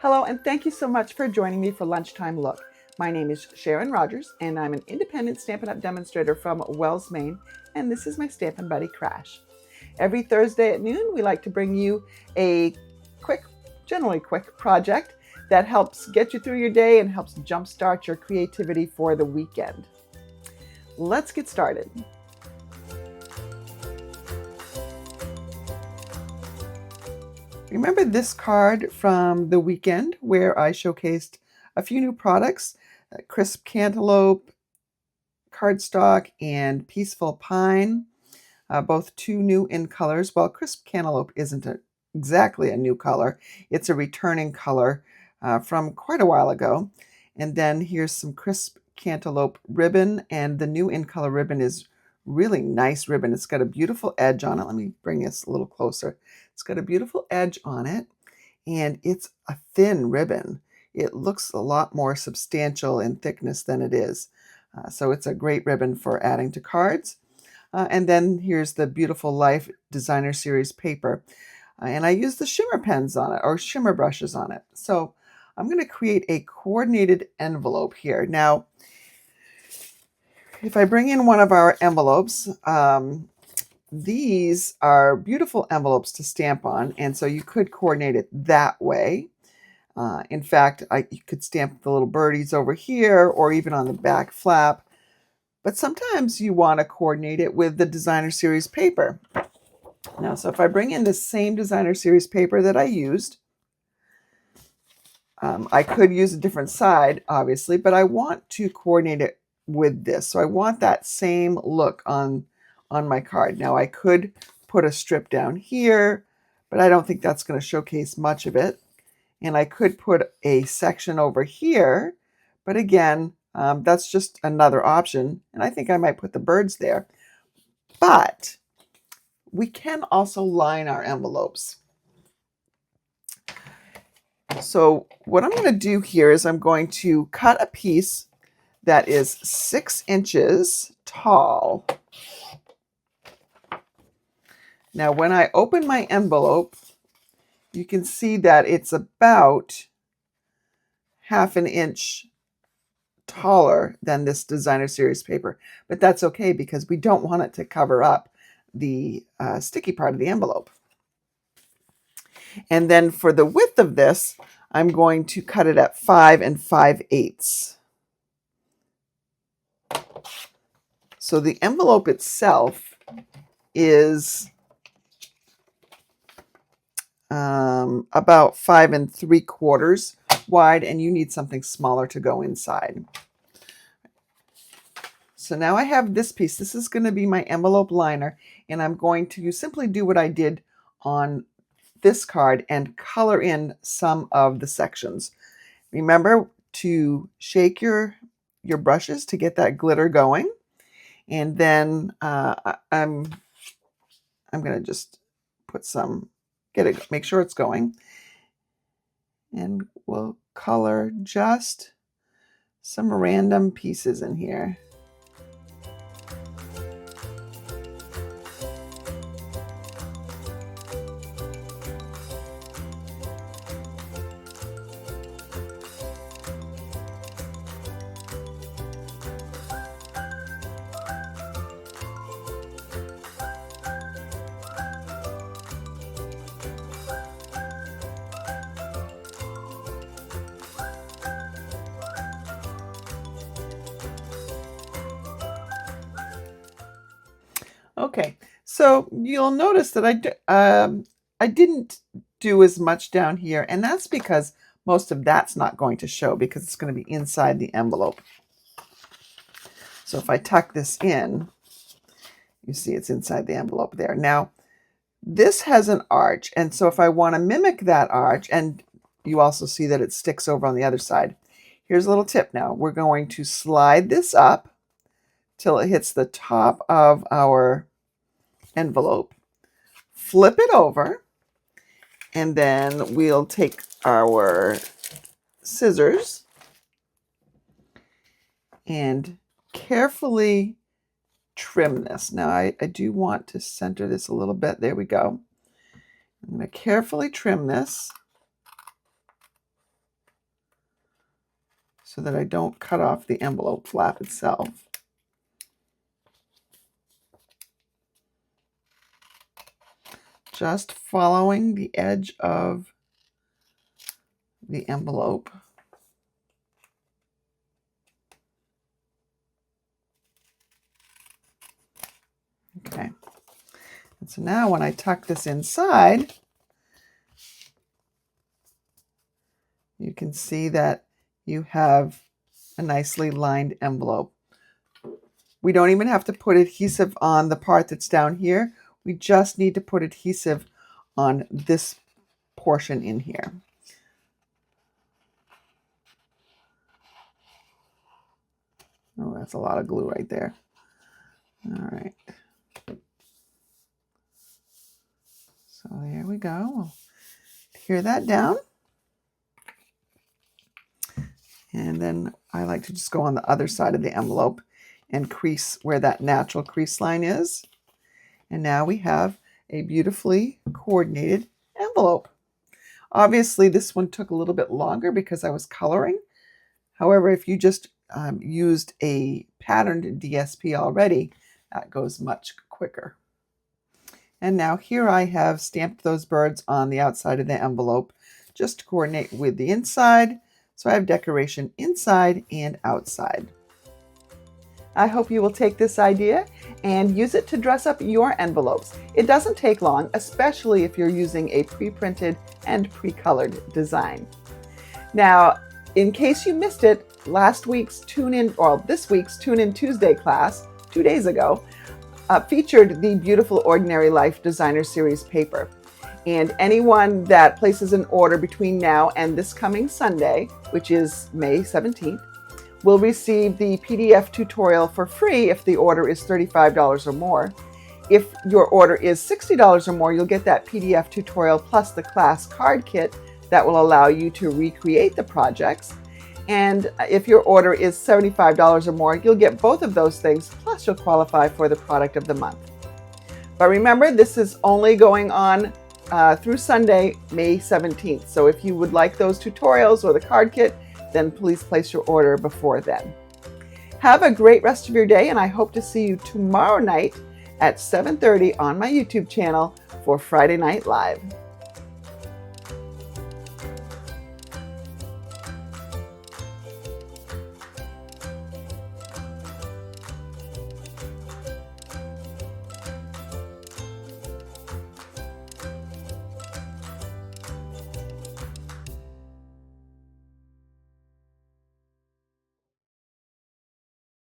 Hello, and thank you so much for joining me for Lunchtime Look. My name is Sharon Rogers, and I'm an independent Stampin' Up! Demonstrator from Wells, Maine, and this is my Stampin' Buddy Crash. Every Thursday at noon, we like to bring you a generally quick project that helps get you through your day and helps jumpstart your creativity for the weekend. Let's get started. Remember this card from the weekend where I showcased a few new products, Crisp Cantaloupe, Cardstock, and Peaceful Pine, both two new in colors. Well, Crisp Cantaloupe isn't exactly a new color. It's a returning color from quite a while ago. And then here's some Crisp Cantaloupe ribbon, and the new in color ribbon is really nice ribbon. It's got a beautiful edge on it. Let me bring this a little closer. It's got a beautiful edge on it, and it's a thin ribbon. It looks a lot more substantial in thickness than it is. So it's a great ribbon for adding to cards. And then here's the Beautiful Life Designer Series paper. And I use the shimmer pens on it, or shimmer brushes on it. So I'm going to create a coordinated envelope here. Now, if I bring in one of our envelopes, these are beautiful envelopes to stamp on, and so you could coordinate it that way. In fact, you could stamp the little birdies over here or even on the back flap, but sometimes you want to coordinate it with the Designer Series paper. Now, so if I bring in the same Designer Series paper that I used, I could use a different side, obviously, but I want to coordinate it with this. So I want that same look on my card. Now I could put a strip down here, but I don't think that's going to showcase much of it. And I could put a section over here, but again, that's just another option. And I think I might put the birds there. But we can also line our envelopes. So what I'm going to do here is I'm going to cut a piece that is 6 inches tall. Now, when I open my envelope, you can see that it's about 1/2 inch taller than this Designer Series paper, but that's okay because we don't want it to cover up the sticky part of the envelope. And then for the width of this, I'm going to cut it at 5 5/8. So the envelope itself is about 5 3/4 wide, and you need something smaller to go inside. So now I have this piece. This is going to be my envelope liner, and I'm going to simply do what I did on this card and color in some of the sections. Remember to shake your brushes to get that glitter going, and then I'm going to just put some, make sure it's going, and we'll color just some random pieces in here. Okay, so you'll notice that I didn't do as much down here, and that's because most of that's not going to show because it's going to be inside the envelope. So if I tuck this in, you see it's inside the envelope there. Now, this has an arch, and so if I want to mimic that arch, and you also see that it sticks over on the other side, here's a little tip now. We're going to slide this up till it hits the top of our envelope, flip it over, and then we'll take our scissors and carefully trim this. Now I do want to center this a little bit. There we go. I'm going to carefully trim this. so that I don't cut off the envelope flap itself. Just following the edge of the envelope. Okay. And so now when I tuck this inside, you can see that you have a nicely lined envelope. We don't even have to put adhesive on the part that's down here. We just need to put adhesive on this portion in here. Oh, that's a lot of glue right there. All right. So there we go. We'll tear that down. And then I like to just go on the other side of the envelope and crease where that natural crease line is. And now we have a beautifully coordinated envelope. Obviously, this one took a little bit longer because I was coloring. However, if you just used a patterned DSP already, that goes much quicker. And now here I have stamped those birds on the outside of the envelope just to coordinate with the inside. So I have decoration inside and outside. I hope you will take this idea and use it to dress up your envelopes. It doesn't take long, especially if you're using a pre-printed and pre-colored design. Now, in case you missed it, this week's Tune In Tuesday class, 2 days ago, featured the Beautiful Ordinary Life Designer Series paper. And anyone that places an order between now and this coming Sunday, which is May 17th, will receive the PDF tutorial for free if the order is $35 or more. If your order is $60 or more, you'll get that PDF tutorial plus the class card kit that will allow you to recreate the projects. And if your order is $75 or more, you'll get both of those things, plus you'll qualify for the product of the month. But remember, this is only going on through Sunday, May 17th. So if you would like those tutorials or the card kit, then please place your order before then. Have a great rest of your day, and I hope to see you tomorrow night at 7:30 on my YouTube channel for Friday Night Live.